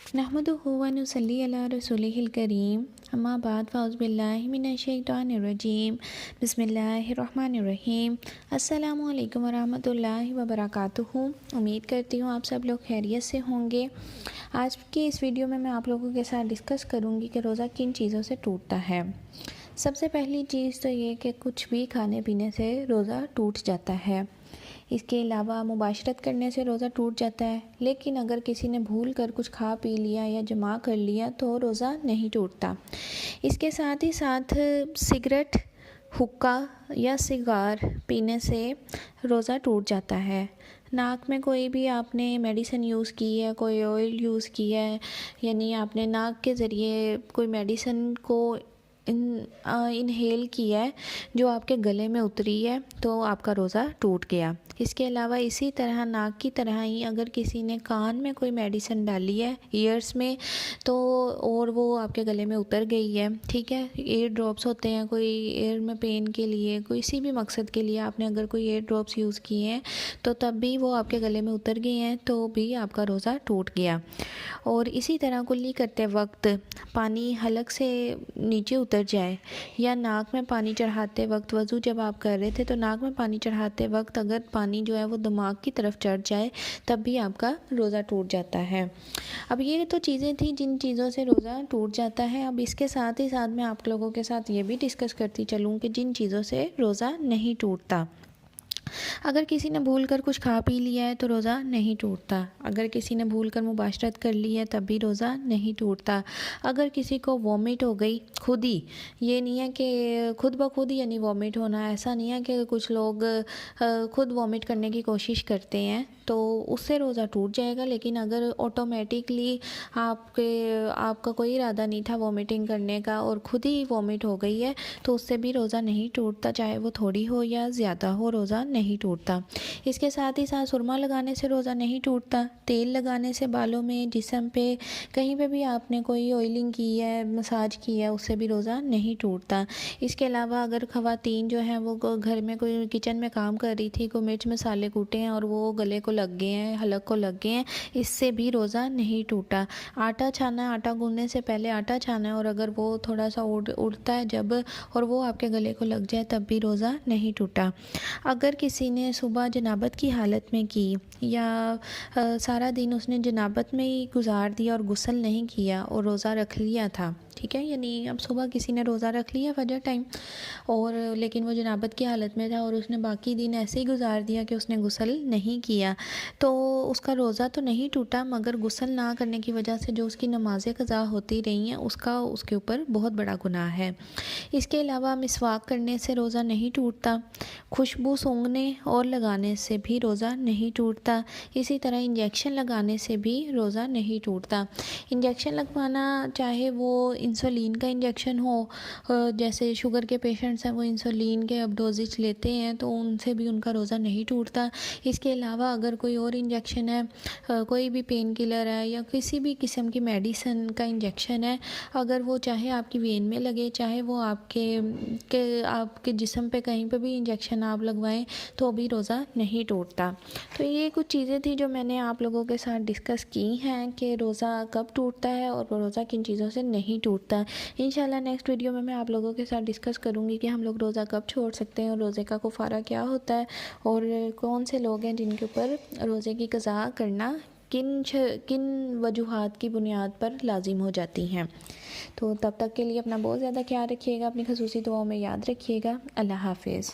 नहमदुहु व नुसल्ली अला रसूलिहिल करीम अम्मा बाद फ़ाउज़ु बिल्लाहि मिनश्शैतानिर्रजीम बिस्मिल्लाहिर्रहमानिर्रहीम। अस्सलामु अलैकुम व रहमतुल्लाहि व बरकातुहू। उम्मीद करती हूँ आप सब लोग खैरियत से होंगे। आज की इस वीडियो में मैं आप लोगों के साथ डिस्कस करूँगी कि रोज़ा किन चीज़ों से टूटता है। सबसे पहली चीज़ तो ये कि कुछ भी खाने पीने से रोज़ा टूट जाता है। इसके अलावा मुबाशरत करने से रोज़ा टूट जाता है, लेकिन अगर किसी ने भूल कर कुछ खा पी लिया या जमा कर लिया तो रोज़ा नहीं टूटता। इसके साथ ही साथ सिगरेट, हुक्का या सिगार पीने से रोज़ा टूट जाता है। नाक में कोई भी आपने मेडिसिन यूज़ की है, कोई ऑयल यूज़ किया है, यानी आपने नाक के ज़रिए कोई मेडिसिन को इनहेल किया है जो आपके गले में उतरी है, तो आपका रोज़ा टूट गया। इसके अलावा इसी तरह नाक की तरह ही अगर किसी ने कान में कोई मेडिसिन डाली है ईयर्स में, तो और वो आपके गले में उतर गई है, ठीक है, एयर ड्रॉप्स होते हैं, कोई एयर में पेन के लिए, किसी भी मकसद के लिए आपने अगर कोई एयर ड्रॉप्स यूज़ किए हैं तो तब भी वो आपके गले में उतर गए हैं तो भी आपका रोज़ा टूट गया। और इसी तरह कुल्ली करते वक्त पानी हलक से नीचे उतर जाए या नाक में पानी चढ़ाते वक्त, वज़ू जब आप कर रहे थे तो नाक में पानी चढ़ाते वक्त अगर पानी जो है वो दिमाग की तरफ चढ़ जाए तब भी आपका रोज़ा टूट जाता है। अब ये तो चीज़ें थी जिन चीज़ों से रोज़ा टूट जाता है। अब इसके साथ ही साथ मैं आप लोगों के साथ ये भी डिस्कस करती चलूँ कि जिन चीज़ों से रोज़ा नहीं टूटता। अगर किसी ने भूल कर कुछ खा पी लिया है तो रोज़ा नहीं टूटता। अगर किसी ने भूल कर मुबाशरत कर ली है तब भी रोज़ा नहीं टूटता। अगर किसी को वॉमिट हो गई खुद ही, ये नहीं है कि खुद ब खुद यानी वॉमिट होना, ऐसा नहीं है कि कुछ लोग खुद वॉमिट करने की कोशिश करते हैं तो उससे रोज़ा टूट जाएगा। लेकिन अगर ऑटोमेटिकली आपका कोई इरादा नहीं था वॉमिटिंग करने का और खुद ही वॉमिट हो गई है तो उससे भी रोज़ा नहीं टूटता, चाहे वो थोड़ी हो या ज़्यादा हो, रोज़ा नहीं टूटता। इसके साथ ही साथ सुरमा लगाने से रोज़ा नहीं टूटता। तेल लगाने से बालों में, जिस्म पे, कहीं पे भी आपने कोई ऑयलिंग की है, मसाज की है, उससे भी रोज़ा नहीं टूटता। इसके अलावा अगर ख़वातीन जो हैं वो घर में कोई किचन में काम कर रही थी, कोई मिर्च मसाले कूटे हैं और वो गले को लग गए हैं, हलक को लग गए हैं, इससे भी रोज़ा नहीं टूटा। आटा छाना है, आटा गूंदने से पहले आटा छाना है और अगर वो थोड़ा सा उड़ता है जब और वो आपके गले को लग जाए तब भी रोज़ा नहीं टूटा। अगर किसी ने सुबह जनाबत की हालत में की या सारा दिन उसने जनाबत में ही गुजार दिया और गुस्ल नहीं किया और रोज़ा रख लिया था, ठीक है, यानी अब सुबह किसी ने रोज़ा रख लिया फजर टाइम और लेकिन वो जनाबत की हालत में था और उसने बाकी दिन ऐसे ही गुजार दिया कि उसने गुस्ल नहीं किया, तो उसका रोज़ा तो नहीं टूटा, मगर गुस्ल ना करने की वजह से जो उसकी नमाज़ें क़ज़ा होती रही हैं उसका उसके ऊपर बहुत बड़ा गुनाह है। इसके अलावा मिसवाक करने से रोज़ा नहीं टूटता। खुशबू सूंघने और लगाने से भी रोज़ा नहीं टूटता। इसी तरह इंजेक्शन लगाने से भी रोज़ा नहीं टूटता। इंजेक्शन लगवाना, चाहे वो इंसुलिन का इंजेक्शन हो, जैसे शुगर के पेशेंट्स हैं वो इंसुलिन के अब डोजेज लेते हैं तो उनसे भी उनका रोज़ा नहीं टूटता। इसके अलावा अगर कोई और इंजेक्शन है, कोई भी पेन किलर है या किसी भी किस्म की मेडिसिन का इंजेक्शन है, अगर वो चाहे आपकी वेन में लगे, चाहे वो आपके जिस्म पे कहीं पे भी इंजेक्शन आप लगवाएं तो भी रोज़ा नहीं टूटता। तो ये कुछ चीज़ें थी जो मैंने आप लोगों के साथ डिस्कस की हैं कि रोज़ा कब टूटता है और रोज़ा किन चीज़ों से नहीं टूटता। इंशाल्लाह नेक्स्ट वीडियो में मैं आप लोगों के साथ डिस्कस करूँगी कि हम लोग रोज़ा कब छोड़ सकते हैं और रोज़े का कुफारा क्या होता है और कौन से लोग हैं जिनके ऊपर रोज़े की क़ज़ा करना किन वजूहात की बुनियाद पर लाजिम हो जाती हैं। तो तब तक के लिए अपना बहुत ज़्यादा ख्याल रखिएगा, अपनी ख़ुसूसी दुआओं में याद रखिएगा। अल्लाह हाफ़िज़।